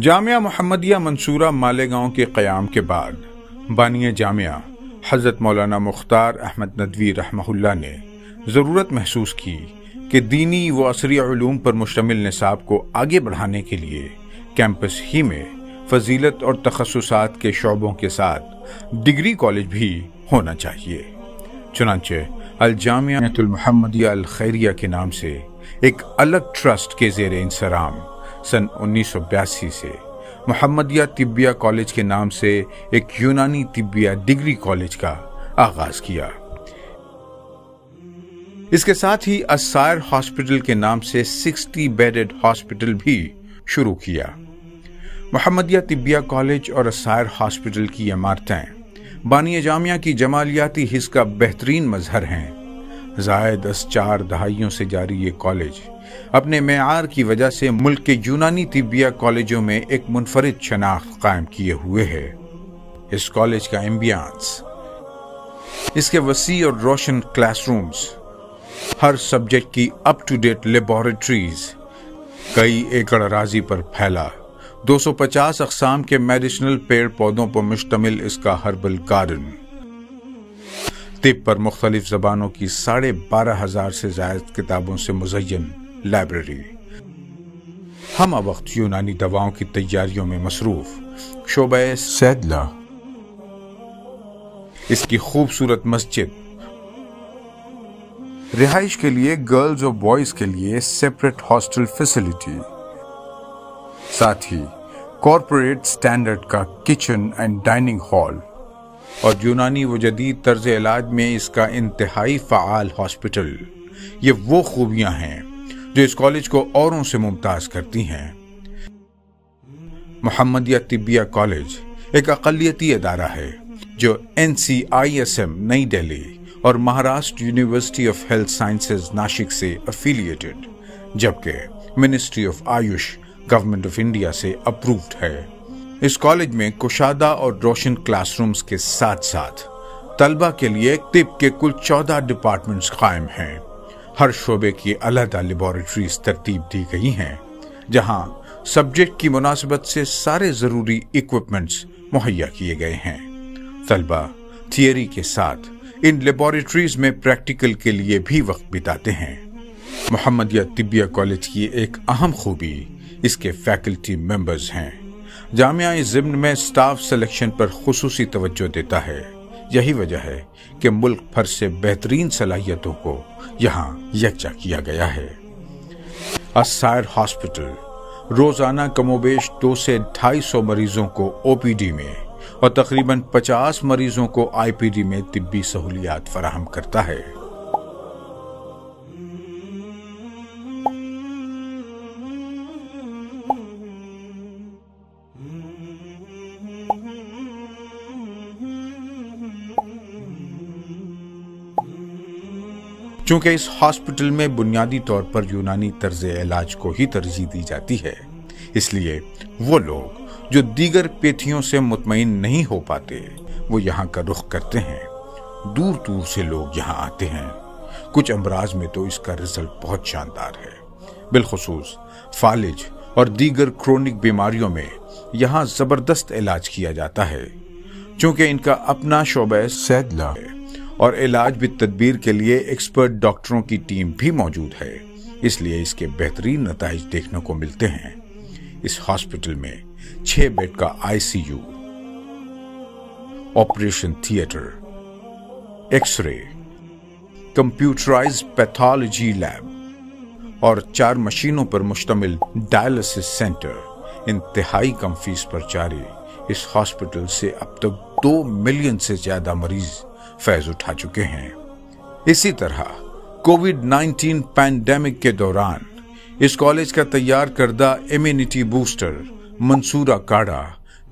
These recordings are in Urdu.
جامعہ محمدیہ منصورہ مالیگاؤں کے قیام کے بعد بانی جامعہ حضرت مولانا مختار احمد ندوی رحمہ اللہ نے ضرورت محسوس کی کہ دینی و عصری علوم پر مشتمل نصاب کو آگے بڑھانے کے لیے کیمپس ہی میں فضیلت اور تخصصات کے شعبوں کے ساتھ ڈگری کالج بھی ہونا چاہیے۔ چنانچہ الجامعہ المحمدیہ الخیریہ کے نام سے ایک الگ ٹرسٹ کے زیر انصرام سن 1982 سے محمدیہ طبیہ کالج کے نام سے ایک یونانی طبیہ ڈگری کالج کا آغاز کیا۔ اس کے ساتھ ہی السائر ہاسپٹل کے نام سے 60 بیڈڈ ہاسپٹل بھی شروع کیا۔ محمدیہ طبیہ کالج اور السائر ہاسپٹل کی عمارتیں بانی جامعہ کی جمالیاتی حصہ کا بہترین مظہر ہیں۔ زائد از 4 دہائیوں سے جاری یہ کالج اپنے معیار کی وجہ سے ملک کے یونانی طبیہ کالجوں میں ایک منفرد شناخت قائم کیے ہوئے ہے۔ اس کالج کا ایمبیانس، اس کے وسیع اور روشن کلاس رومز، ہر سبجیکٹ کی اپ ٹو ڈیٹ لیبارٹریز، کئی ایکڑ اراضی پر پھیلا 250 اقسام کے میڈیسنل پیڑ پودوں پر مشتمل اس کا ہربل گارڈن، طب پر مختلف زبانوں کی 12,500 سے زائد کتابوں سے مزین لائبریری، ہم وقت یونانی دواؤں کی تیاریوں میں مصروف شعبہ صیدلہ، اس کی خوبصورت مسجد، رہائش کے لیے گرلز اور بوائز کے لیے سیپریٹ ہاسٹل فیسلٹی، ساتھ ہی کارپوریٹ سٹینڈرڈ کا کچن اینڈ ڈائننگ ہال، اور یونانی و جدید طرز علاج میں اس کا انتہائی فعال ہاسپٹل۔ یہ وہ خوبیاں ہیں جو اس کالج کو اوروں سے ممتاز کرتی ہیں۔ محمدیہ طبیہ کالج ایک اقلیتی ادارہ ہے جو NCISM نئی دہلی اور Maharashtra university of health sciences Nashik سے افیلیٹڈ، جبکہ ministry of AYUSH government of India سے اپرووڈ ہے۔ اس کالج میں کشادہ اور روشن کلاس رومز کے ساتھ ساتھ طلبہ کے لیے طب کے کل 14 ڈپارٹمنٹس قائم ہیں۔ ہر شعبے کی علیحدہ لیبارٹریز ترتیب دی گئی ہیں، جہاں سبجیکٹ کی مناسبت سے سارے ضروری ایکوپمنٹس مہیا کیے گئے ہیں۔ طلبہ تھیوری کے ساتھ ان لیبارٹریز میں پریکٹیکل کے لیے بھی وقت بتاتے ہیں۔ محمدیہ طبیہ کالج کی ایک اہم خوبی اس کے فیکلٹی ممبرز ہیں۔ جامعہ اس ضمن میں سٹاف سلیکشن پر خصوصی توجہ دیتا ہے۔ یہی وجہ ہے کہ ملک بھر سے بہترین صلاحیتوں کو یہاں یکجا کیا گیا ہے۔ السائر ہاسپٹل روزانہ کم و بیش 200 سے 250 مریضوں کو OPD میں اور تقریباً 50 مریضوں کو IPD میں طبی سہولیات فراہم کرتا ہے۔ چونکہ اس ہاسپٹل میں بنیادی طور پر یونانی طرز علاج کو ہی ترجیح دی جاتی ہے، اس لیے وہ لوگ جو دیگر پیتھیوں سے مطمئن نہیں ہو پاتے وہ یہاں کا رخ کرتے ہیں۔ دور دور سے لوگ یہاں آتے ہیں۔ کچھ امراض میں تو اس کا رزلٹ بہت شاندار ہے، بالخصوص فالج اور دیگر کرونک بیماریوں میں یہاں زبردست علاج کیا جاتا ہے۔ چونکہ ان کا اپنا شعبہ صیدلہ ہے اور علاج بالتدبیر کے لیے ایکسپرٹ ڈاکٹروں کی ٹیم بھی موجود ہے، اس لیے اس کے بہترین نتائج دیکھنے کو ملتے ہیں۔ اس ہاسپٹل میں 6 بیڈ کا ICU، operation theatre, X ray, computerize pathology lab اور 4 مشینوں پر مشتمل ڈائلسس سینٹر انتہائی کم فیس پر جاری اس ہاسپٹل سے اب تک 2 ملین سے زیادہ مریض فیض اٹھا چکے ہیں۔ اسی طرح کووڈ-19 پینڈیمک کے دوران اس کالج کا تیار کردہ امیونٹی بوسٹر منصورہ کاڑھا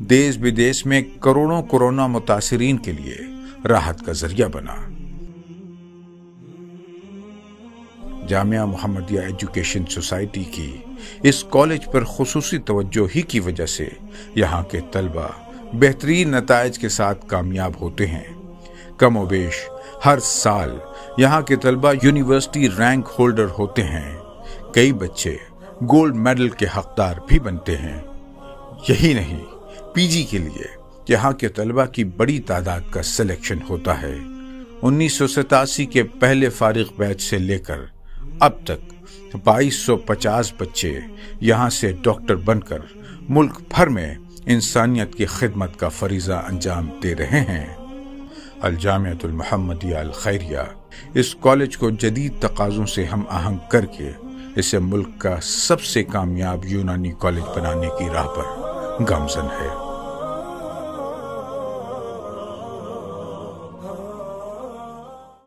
دیس بدیس میں کروڑوں کورونا متاثرین کے لیے راحت کا ذریعہ بنا۔ جامعہ محمدیہ ایجوکیشن سوسائٹی کی اس کالج پر خصوصی توجہ ہی کی وجہ سے یہاں کے طلبہ بہترین نتائج کے ساتھ کامیاب ہوتے ہیں۔ کم و بیش ہر سال یہاں کے طلبہ یونیورسٹی رینک ہولڈر ہوتے ہیں۔ کئی بچے گولڈ میڈل کے حقدار بھی بنتے ہیں۔ یہی نہیں، پی جی کے لیے یہاں کے طلبہ کی بڑی تعداد کا سلیکشن ہوتا ہے۔ 1987 کے پہلے فارغ بیچ سے لے کر اب تک 2250 بچے یہاں سے ڈاکٹر بن کر ملک بھر میں انسانیت کی خدمت کا فریضہ انجام دے رہے ہیں۔ الجامعۃ المحمدیہ الخیریہ اس کالج کو جدید تقاضوں سے ہم آہنگ کر کے اسے ملک کا سب سے کامیاب یونانی کالج بنانے کی راہ پر گامزن ہے۔